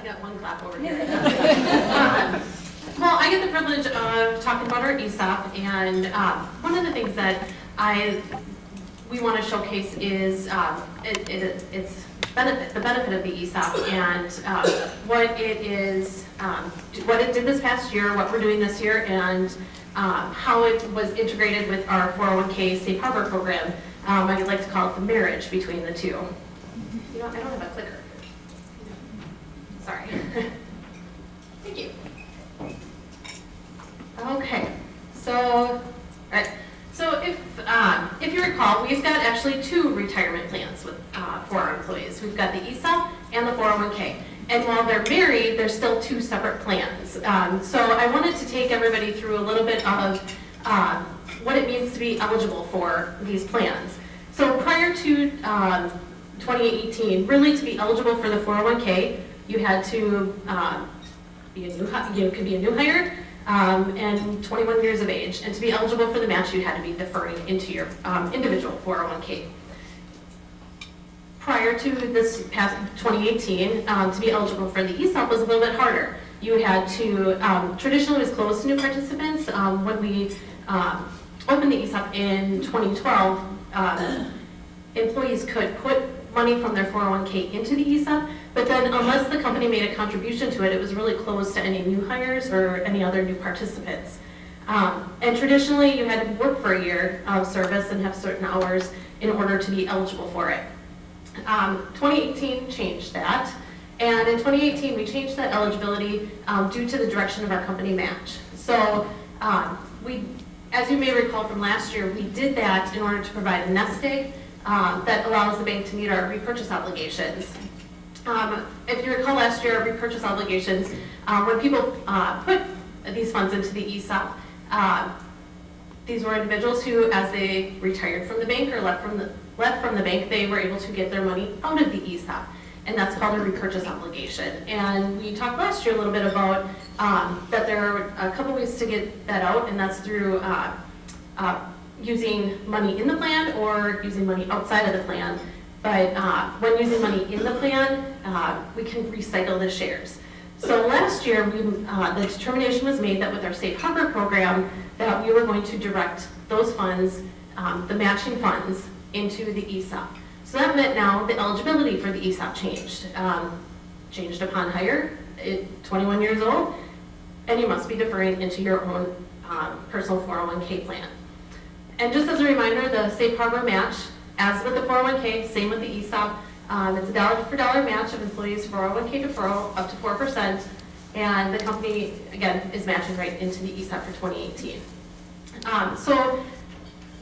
got one clap over here. Well, I get the privilege of talking about our ESOP, and one of the things that we want to showcase is its benefit, the benefit of the ESOP, and what it is, what it did this past year, what we're doing this year, and how it was integrated with our 401k safe harbor program. I like to call it the marriage between the two. You know, I don't have a clicker. Sorry. Thank you. Okay, so, so if you recall, we've got actually two retirement plans with, for our employees. We've got the ESOP and the 401k. And while they're married, they're still two separate plans. So I wanted to take everybody through a little bit of what it means to be eligible for these plans. So prior to 2018, really to be eligible for the 401k, you had to be a new, could be a new hire and 21 years of age. And to be eligible for the match, you had to be deferring into your individual 401k. Prior to this past 2018, to be eligible for the ESOP was a little bit harder. You had to, traditionally it was closed to new participants. When we opened the ESOP in 2012, employees could put money from their 401k into the ESOP, but then unless the company made a contribution to it, it was really closed to any new hires or any other new participants. And traditionally, you had to work for a year of service and have certain hours in order to be eligible for it. 2018 changed that, and in 2018 we changed that eligibility due to the direction of our company match. So as you may recall from last year, we did that in order to provide a nest egg that allows the bank to meet our repurchase obligations. If you recall last year, our repurchase obligations, when people put these funds into the ESOP, these were individuals who, as they retired from the bank or left from the bank, they were able to get their money out of the ESOP, and that's called a repurchase obligation. And we talked last year a little bit about that there are a couple ways to get that out, and that's through using money in the plan or using money outside of the plan. But when using money in the plan, we can recycle the shares. So last year, the determination was made that with our safe harbor program, that we were going to direct those funds, the matching funds, into the ESOP. So that meant now the eligibility for the ESOP changed. Changed upon hire, 21 years old, and you must be deferring into your own personal 401k plan. And just as a reminder, the safe harbor match, as with the 401k, same with the ESOP, it's a dollar for dollar match of employees' 401k deferral up to 4%, and the company, again, is matching right into the ESOP for 2018. So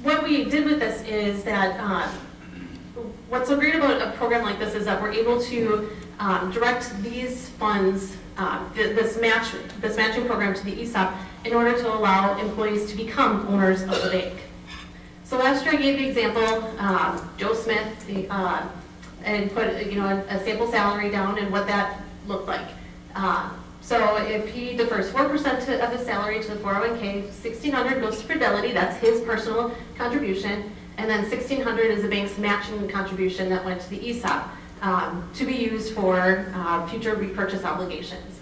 what we did with this is that what's so great about a program like this is that we're able to direct these funds, this matching program to the ESOP in order to allow employees to become owners of the bank. So last year I gave the example, Joe Smith, and put a sample salary down and what that looked like. So if he defers 4% of his salary to the 401k, $1,600 goes to Fidelity, that's his personal contribution, and then $1,600 is the bank's matching contribution that went to the ESOP to be used for future repurchase obligations.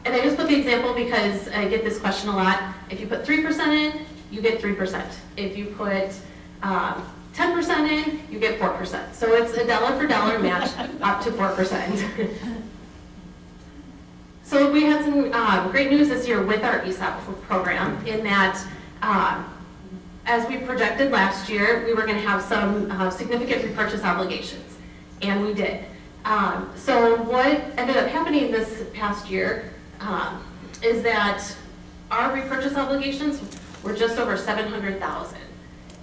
And I just put the example because I get this question a lot. If you put 3% in, you get 3%. If you put 10% in, you get 4%. So it's a dollar for dollar match up to 4%. So we had some great news this year with our ESOP program in that as we projected last year, we were going to have some significant repurchase obligations, and we did. So what ended up happening this past year is that our repurchase obligations were just over $700,000.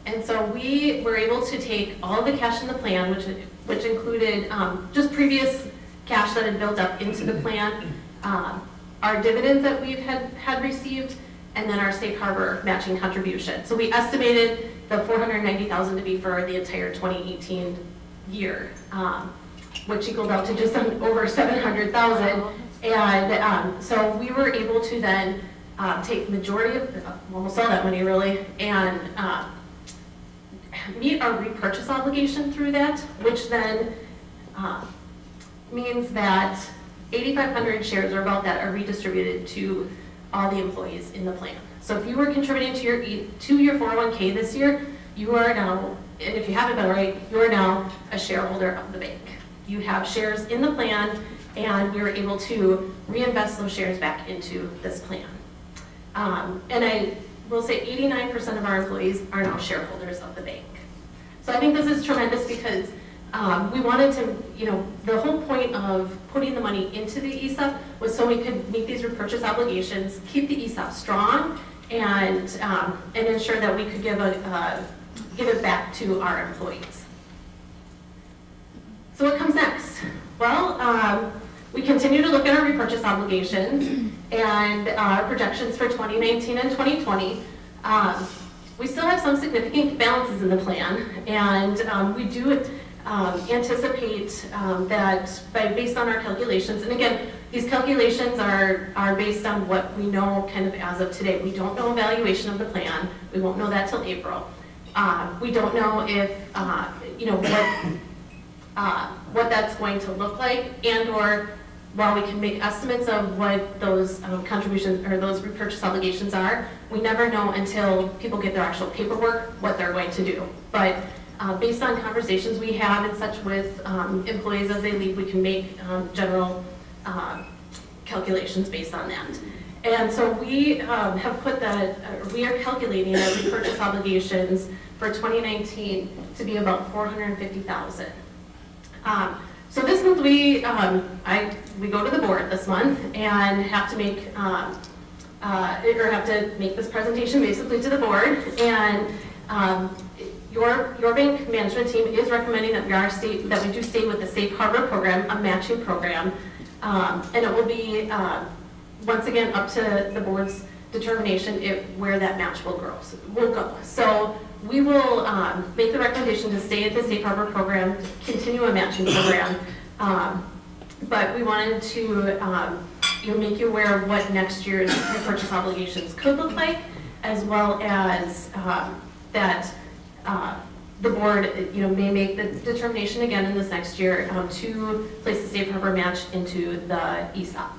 And so we were able to take all the cash in the plan, which included just previous cash that had built up into the plan, our dividends that we've had received, and then our safe harbor matching contribution. So we estimated the $490,000 to be for the entire 2018 year, which equaled out to just over $700,000. And so we were able to then take majority of, almost all that money really, and meet our repurchase obligation through that, which then means that 8,500 shares or about that are redistributed to all the employees in the plan. So if you were contributing to your 401k this year, you are now, and if you haven't been already, you are now a shareholder of the bank. You have shares in the plan, and we were able to reinvest those shares back into this plan. And I will say 89% of our employees are now shareholders of the bank. So I think this is tremendous because we wanted to, the whole point of putting the money into the ESOP was so we could meet these repurchase obligations, keep the ESOP strong, and ensure that we could give it back to our employees. So what comes next? Well, we continue to look at our repurchase obligations and our projections for 2019 and 2020. We still have some significant balances in the plan, and we do anticipate that based on our calculations, and again, these calculations are based on what we know kind of as of today. We don't know evaluation of the plan. We won't know that till April. We don't know if, what that's going to look like, and or while we can make estimates of what those contributions or those repurchase obligations are, we never know until people get their actual paperwork what they're going to do. But based on conversations we have and such with employees as they leave, we can make general calculations based on that. And so we have put that, we are calculating our repurchase obligations for 2019 to be about $450,000. So this month we go to the board this month and have to make this presentation basically to the board. And your bank management team is recommending that we do stay with the Safe Harbor program, a matching program, and it will be once again up to the board's determination where that match will go. So we will make the recommendation to stay at the Safe Harbor program, continue a matching program, but we wanted to make you aware of what next year's repurchase obligations could look like, as well as that the board may make the determination again in this next year to place the Safe Harbor match into the ESOP.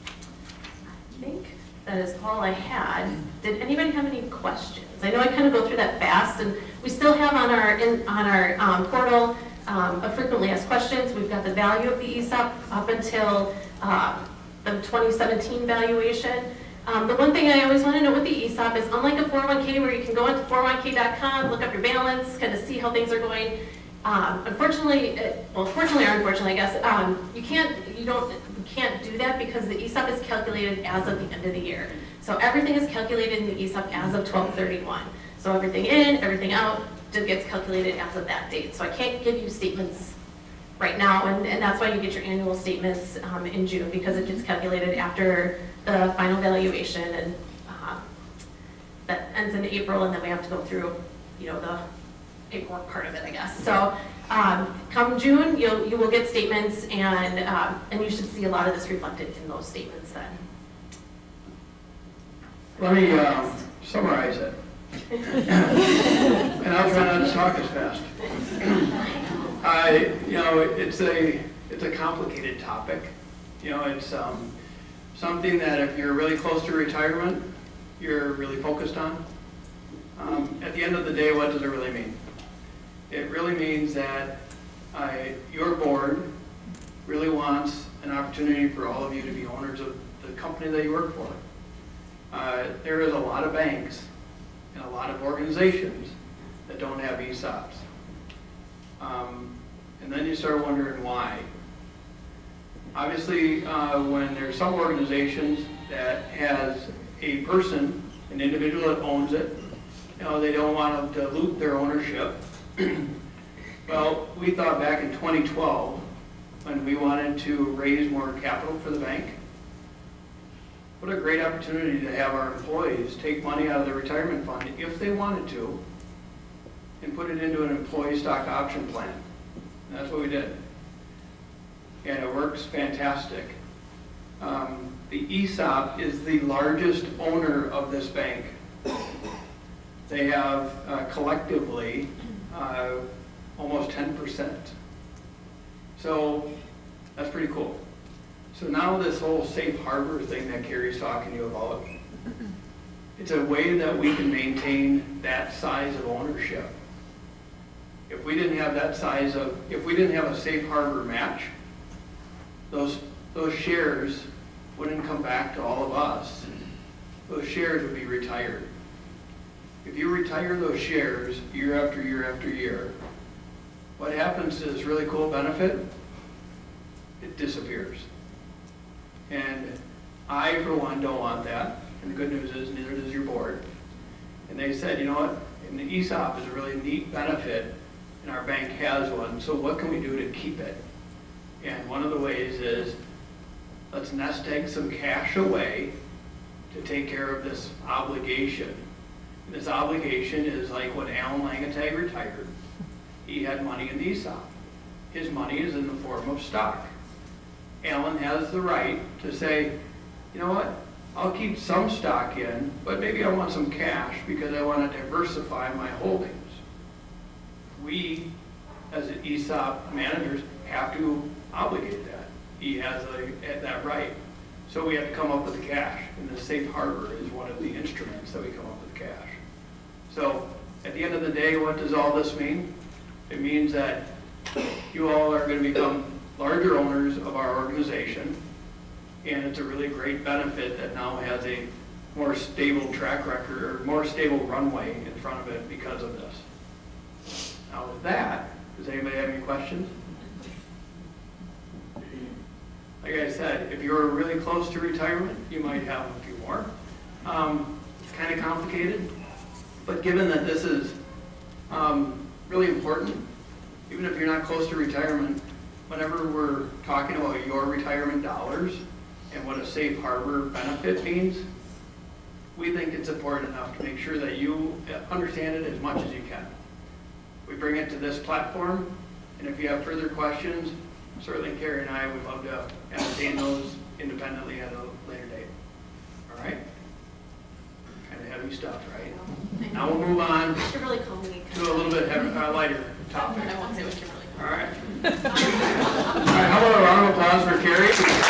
I think that is all I had. Did anybody have any questions? I know I kind of go through that fast, and we still have on our portal a frequently asked questions. We've got the value of the ESOP up until the 2017 valuation. The one thing I always want to know with the ESOP is, unlike a 401k where you can go into 401k.com, look up your balance, kind of see how things are going. Fortunately, or unfortunately, I guess, you can't do that because the ESOP is calculated as of the end of the year. So everything is calculated in the ESOP as of 12/31. So everything in, everything out, just gets calculated as of that date. So I can't give you statements right now, and that's why you get your annual statements in June, because it gets calculated after the final valuation, and that ends in April, and then we have to go through, the paperwork part of it, I guess. So come June, you will get statements, and you should see a lot of this reflected in those statements then. Let me summarize it. And I'll try not to talk as fast. It's a complicated topic. It's something that if you're really close to retirement, you're really focused on. At the end of the day, what does it really mean? It really means that your board really wants an opportunity for all of you to be owners of the company that you work for. There is a lot of banks and a lot of organizations that don't have ESOPs. And then you start wondering why. Obviously, when there's some organizations that has a person, an individual that owns it, they don't want to dilute their ownership. Well, we thought back in 2012, when we wanted to raise more capital for the bank, what a great opportunity to have our employees take money out of the retirement fund, if they wanted to, and put it into an employee stock option plan. And that's what we did. And it works fantastic. The ESOP is the largest owner of this bank. They have collectively almost 10%. So that's pretty cool. So now this whole safe harbor thing that Carrie's talking to you about, it's a way that we can maintain that size of ownership. If we didn't have that size of, if we didn't have a safe harbor match, those shares wouldn't come back to all of us. Those shares would be retired. If you retire those shares year after year after year, what happens to this really cool benefit? It disappears. And I, for one, don't want that. And the good news is, neither does your board. And they said, you know what, and the Esop is a really neat benefit, and our bank has one, so what can we do to keep it? And one of the ways is, let's nest egg some cash away to take care of this obligation. And this obligation is like when Alan Langetag retired. He had money in the Esop. His money is in the form of stock. Alan has the right to say, you know what, I'll keep some stock in, but maybe I want some cash because I want to diversify my holdings. We, as ESOP managers, have to obligate that. He has that right. So we have to come up with the cash, and the safe harbor is one of the instruments that we come up with cash. So at the end of the day, what does all this mean? It means that you all are going to become larger owners of our organization, and it's a really great benefit that now has a more stable track record, or more stable runway in front of it because of this. Now with that, does anybody have any questions? Like I said, if you're really close to retirement, you might have a few more. It's kind of complicated, but given that this is really important, even if you're not close to retirement, whenever we're talking about your retirement dollars and what a safe harbor benefit means, we think it's important enough to make sure that you understand it as much as you can. We bring it to this platform, and if you have further questions, certainly Carrie and I would love to entertain those independently at a later date. All right? Kind of heavy stuff, right? Now we'll move on Kimberly called me. to a little bit lighter topic. I won't say what Kimberly called me. All right. All right, how about a round of applause for Carrie?